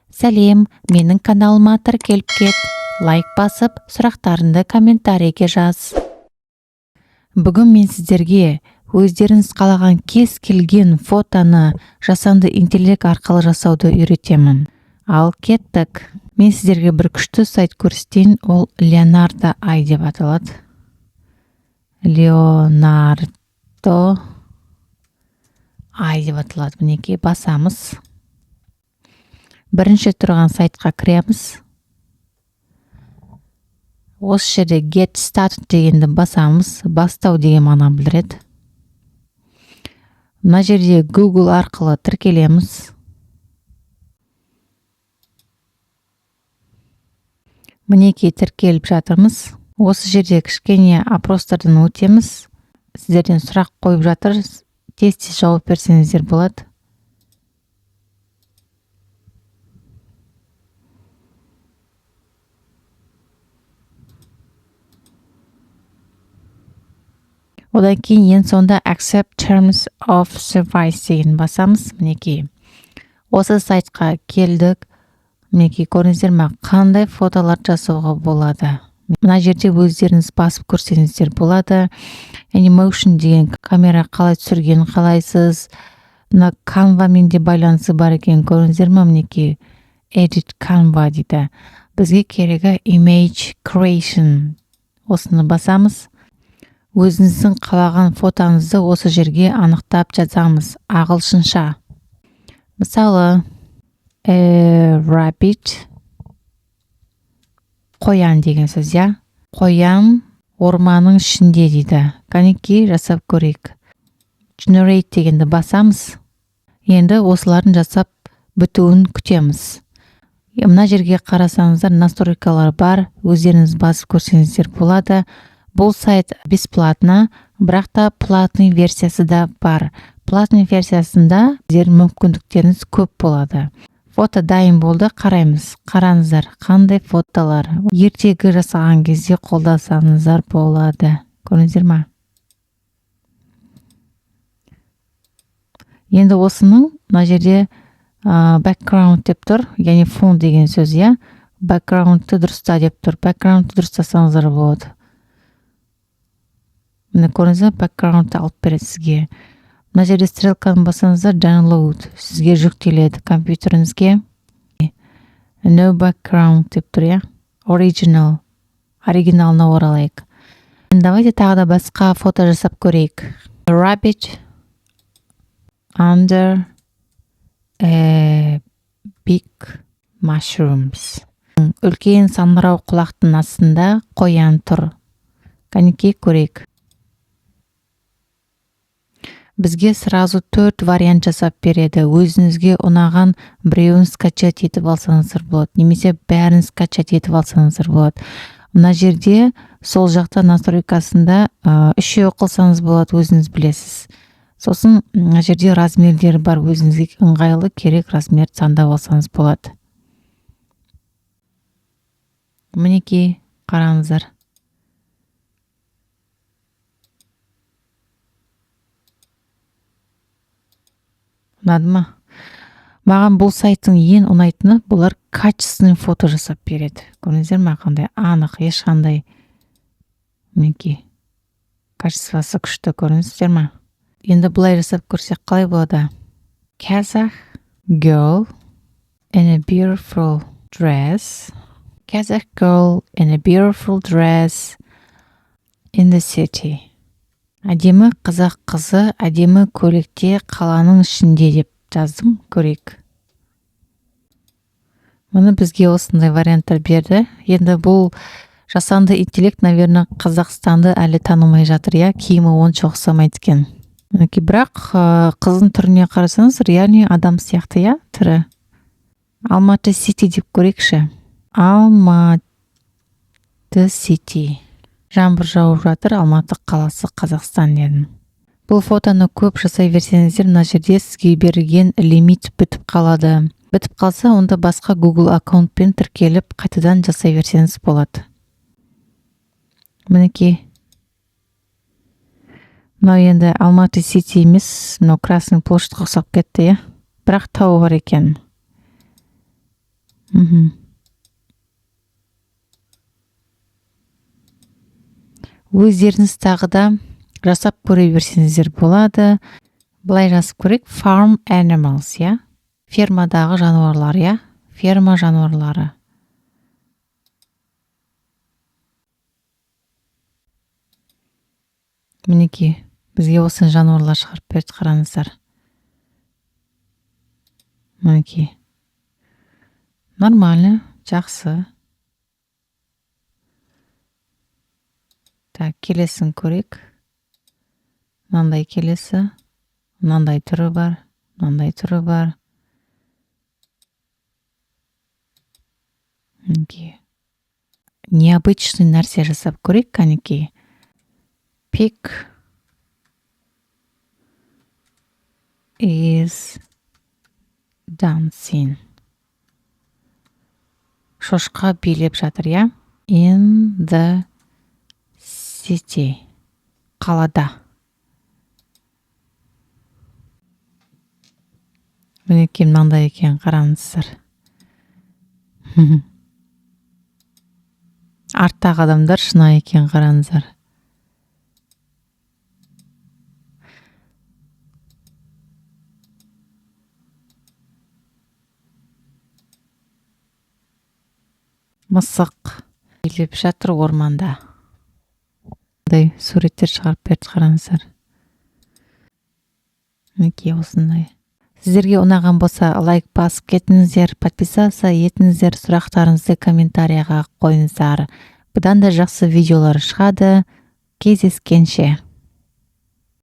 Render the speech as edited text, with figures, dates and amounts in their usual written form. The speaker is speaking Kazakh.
Сәлем, менің каналыма тіркеліп кет. Лайк басып, сұрақтарыңды комментарийге жаз. Бүгін мен сіздерге өздеріңіз қалаған кез келген фотоны жасанды интеллект арқылы жасауды үйретемін. Ал кеттік. Мен сіздерге бір күшті сайт көрсетейін, ол Leonardo AI деп аталады. Leonardo AI деп аталады. Мінекей басамыз. Бірінші тұрған сайтқа кіреміз. Осы жерде Get Started дегенді басамыз. Бастау деген мағынаны білдіреді. Мына жерде Google арқылы тіркелеміз. Мінекей тіркеліп жатырмыз. Осы жерде кішкене опростардан өтеміз. Сіздерден сұрақ қойып жатыр. Тез жауап берсеңіздер болады. Одан кейін ең сонда Accept Terms of Service деген басамыз. Мінекей. Осы сайтқа келдік. Мінекей көріңіздер ме, қандай фотолар жасауға болады. Мына жерде өздеріңіз басып көрсеңіздер болады. Animation деген камера қалай түсіргенін қалайсыз. Мына Canva мен де байланысы бар екен көріңіздер ме, мінекей. Edit Canva дейді. Бізге керегі Image Creation. Осыны басамыз. Өзіңіздің қалаған фотоңызды осы жерге анықтап жазамыз. Ағылшынша. Мысалы, rabbit, қоян деген сөз, я? Қоян орманың ішінде дейді. Кәнекей жасап көрейік. Generate дегенді басамыз. Енді осыларын жасап бітуін күтеміз. Мына жерге қарасаңыздар, настройкалар бар. Өздеріңіз басып көрсеңіздер болады. Бұл сайт бесплатно, бірақ та платный версиясы да бар. Платный версиясында сіздердің мүмкіндіктеріңіз көп болады. Фото дайын болды, қараймыз. Қараңыздар, қандай фотолар. Ертегі жасаған кезде қолдансаңыздар болады. Көрдіңіздер ме? Енді осының мына жерде background деп тұр, яғни фон деген сөз, я? Background-ты дұрыста деп тұр. Background-ты дұрыстасаңыздар болады. Міне көріңіздер, background-ты алып береді сізге. Мына жерде стрелканы басаңыздар, download сізге жүктеледі компьютеріңізге. No background деп тұр, я? Original. Оригиналына оралайық. Давайте тағы да басқа фото жасап көрейік. Rabbit under a big mushrooms. Үлкен самырау құлақтың астында қоян тұр. Кәнекей көрейік. Бізге сразу 4 вариант жасап береді. Өзіңізге ұнаған біреуін скачать етіп алсаңыздар болады. Немесе бәрін скачать етіп алсаңыздар болады. Мына жерде сол жақта настройкасында үшеу қылсаңыз болады, өзіңіз білесіз. Сосын мына жерде размерлері бар, өзіңізге ыңғайлы керек размер таңдап алсаңыз болады. Мінекей қараңыздар. Ұнады ма? Маған бұл сайттың ең ұнайтыны, бұлар качественный фото жасап береді. Көрдіңіздер ме, қандай анық, ешқандай. Мінекей. Качествосы күшті, көрдіңіздер ме? Енді бұлай жасап көрсек қалай болады? Kazakh girl in a beautiful dress. Kazakh girl in a beautiful dress in the city. Әдемі қазақ қызы, әдемі көйлекте қаланың ішінде деп жаздым, көрейік. Мұны бізге осындай варианттар берді. Енді бұл жасанды интеллект, наверное, Қазақстанды әлі танымай жатыр, я? Киімі онша ұқсамайды екен. Бірақ қыздың түріне қарасаңыз, реальный адам сияқты, я? Түрі. Алматы City деп көрейікші. Алматы City. Жаңбыр жауып жатыр, Алматы қаласы, Қазақстан дедім. Бұл фотоны көп жасай берсеңіздер, мына жерде сізге берілген лимит бітіп қалады. Бітіп қалса, онда басқа Google аккаунтпен тіркеліп, қайтадан жасай берсеңіз болады. Мінекей. Мынау енді Алматы City емес, мынау Красный площадьқа ұқсап кетті, я? Бірақ тау бар екен. Өздеріңіз тағы да жасап көре берсеңіздер болады. Былай жазып көрейік. Farm animals, я? Фермадағы жануарлар, я? Ферма жануарлары. Мінеки, бізге осы жануарлар шығарып берді, қараңыздар. Мінеки. Нормально, жақсы. Так, келесін көрейік. Мынандай келесі. Мынандай түрі бар. Мынандай түрі бар. Необычный нәрсе жасап көрейік, қанекей. Pig is dancing. Шошқа билеп жатыр, я? In the city. Қалада. Мінеки мынандай екен, қараңыздар. Арттағы адамдар шынайы екен, қараңыздар. Мысық билеп жатыр орманда. Мындай суреттер шығарып берді, қараңыздар. Мінеки осындай. Сіздерге ұнаған болса, лайк басып кетіңіздер, подписаться етіңіздер, сұрақтарыңызды комментарияға қойыңыздар. Бұдан да жақсы видеолар шығады. Кездескенше.